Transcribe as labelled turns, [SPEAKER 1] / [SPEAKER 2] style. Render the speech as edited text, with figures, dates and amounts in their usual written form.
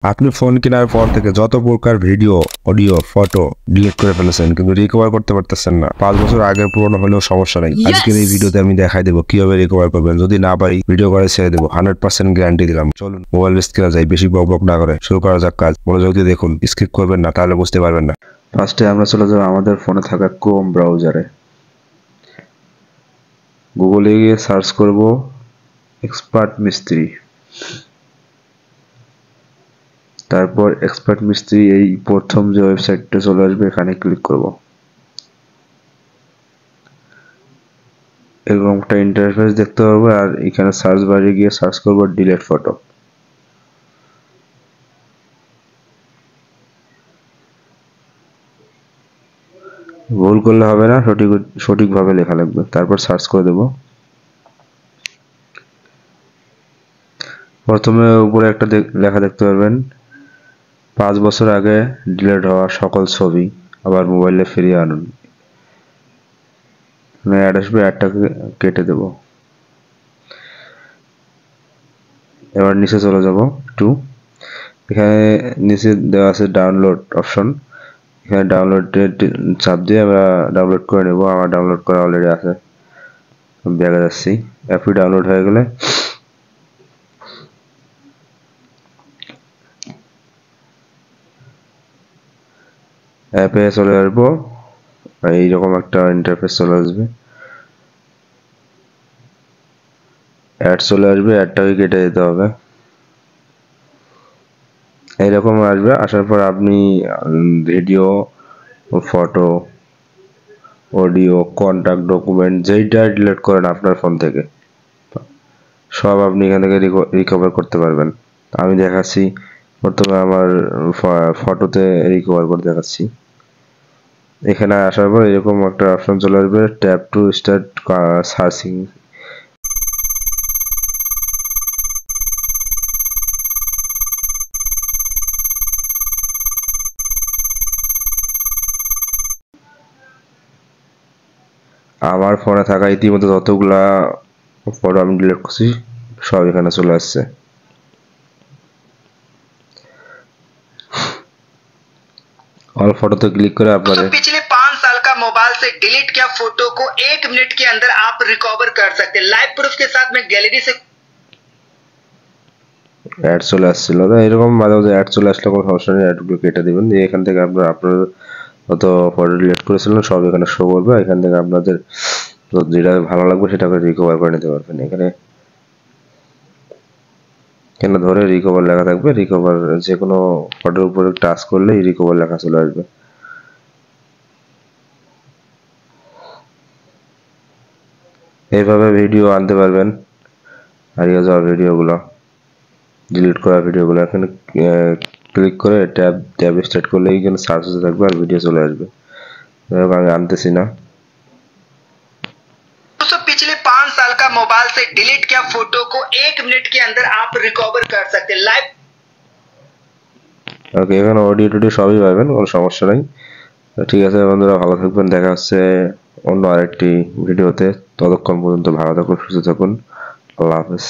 [SPEAKER 1] আপনি ফোন কেনার পর থেকে যত প্রকার ভিডিও, অডিও, ফটো ডিলিট করে ফেলেছেন কিন্তু রিকভার করতে পারতেছেন না। 5 বছর আগের পুরনো হলেও সমস্যা নাই। আজকের এই ভিডিওতে আমি দেখাই দেবো কিভাবে রিকভার করবেন। যদি না পারি ভিডিও করে ছেড়ে দেবো, 100% গ্যারান্টি দিলাম। চলুন মোবাইল বেস কেনা যায়, বেশি বক না করে শুরু করা যাক কাজ। মনোযোগ দিয়ে দেখুন, স্কিপ করবেন না, তাহলে বুঝতে পারবেন না।
[SPEAKER 2] ফার্স্টে আমরা চলে যাব আমাদের ফোনে থাকা ক্রোম ব্রাউজারে। গুগলে গিয়ে সার্চ করব এক্সপার্ট মিস্ত্রি। তারপর এক্সপার্ট মিস্ত্রি এই প্রথম যে ওয়েবসাইটটা চলে আসবে, এখানে ক্লিক করব। এরকম একটা ইন্টারফেস দেখতে পারবো। আর এখানে সার্চ বারে গিয়ে সার্চ করব ডিলিট ফটো। ভুল করলে হবে না, সঠিকভাবে লেখা লাগবে। তারপর সার্চ করে দেব। প্রথমে উপরে একটা লেখা দেখতে পারবেন, 5 বছর আগে ডিলিট হওয়া সকল ছবি আবার মোবাইলে ফিরিয়ে আনুন। অ্যাড আসবে, অ্যাডটাকে কেটে দেব। এবার নিচে চলে যাব একটু। এখানে নিচে দেওয়া আছে ডাউনলোড অপশন। এখানে ডাউনলোডে চাপ দিয়ে আমরা ডাউনলোড করে নেব। আমার ডাউনলোড করা অলরেডি আছে, ব্যাগে যাচ্ছি। অ্যাপটি ডাউনলোড হয়ে গেলে অ্যাপে চলে আসবো। এইরকম একটা ইন্টারফেস চলে আসবে, অ্যাড চলে আসবে, অ্যাডটাকে কেটে দিতে হবে। এইরকম আসবে, আসার পর আপনি video, photo, audio, contact, document যেইটা ডিলিট করেন আপনার ফোন থেকে সব আপনি এখান থেকে রিকভার করতে পারবেন। আমি দেখাচ্ছি প্রথমে আমার ফটোতে রিকভার করে দেখাচ্ছি। এখানে আসার পর এরকম একটা অপশন চলে আসবে, ট্যাপ টু স্টার্ট সার্চিং। আমার ফোনে থাকা ইতিমধ্যে যতগুলা ফটো আমি ডিলিট করছি সব এখানে চলে আসছে। ऑल फोटो तो क्लिक करें आप
[SPEAKER 3] पिछले 5 साल का मोबाइल से डिलीट किया फोटो को 1 मिनट के अंदर आप रिकवर कर सकते हैं। लाइव प्रूफ के साथ में गैलरी से
[SPEAKER 2] অ্যাড চলে আসছিল না, এরকম মাঝে মাঝে অ্যাড চলে আসলে কোনো সমস্যা নেই, অ্যাডগুলো কেটে দিবেন। এখান থেকে আপনার যত ফটো ডিলিট করেছিলেন সব এখানে শো করবে। এখান থেকে আপনাদের যেটা ভালো লাগবে সেটাকে রিকভার করে নিতে পারবেন। এখানে ধরে রিকভার লেখা থাকবে, রিকভার যে কোনো ফটোর উপরে টাচ করলেই রিকভার লেখা চলে আসবে। এইভাবে ভিডিও আনতে পারবেন, হারিয়ে যাওয়া ভিডিওগুলো, ডিলিট করা ভিডিওগুলো। এখানে ক্লিক করে ট্যাব স্টার্ট করলে এখানে সার্চ হতে থাকবে আর ভিডিও চলে আসবে। আমি আনতেছি না।
[SPEAKER 3] पिछले 5 साल का मोबाइल से डिलीट किया फोटो को 1 मिनट के अंदर आप रिकवर कर सकते हैं। लाइव
[SPEAKER 2] ওকে, এখানে অডিও টডিও সবই পাবেন, কোনো সমস্যা নাই। ঠিক আছে বন্ধুরা, ভালো থাকবেন। দেখা হচ্ছে অন্য আরেকটি ভিডিওতে। ততক্ষণ পর্যন্ত ভালো থাকুন, সুস্থ থাকুন। আল্লাহ হাফেজ।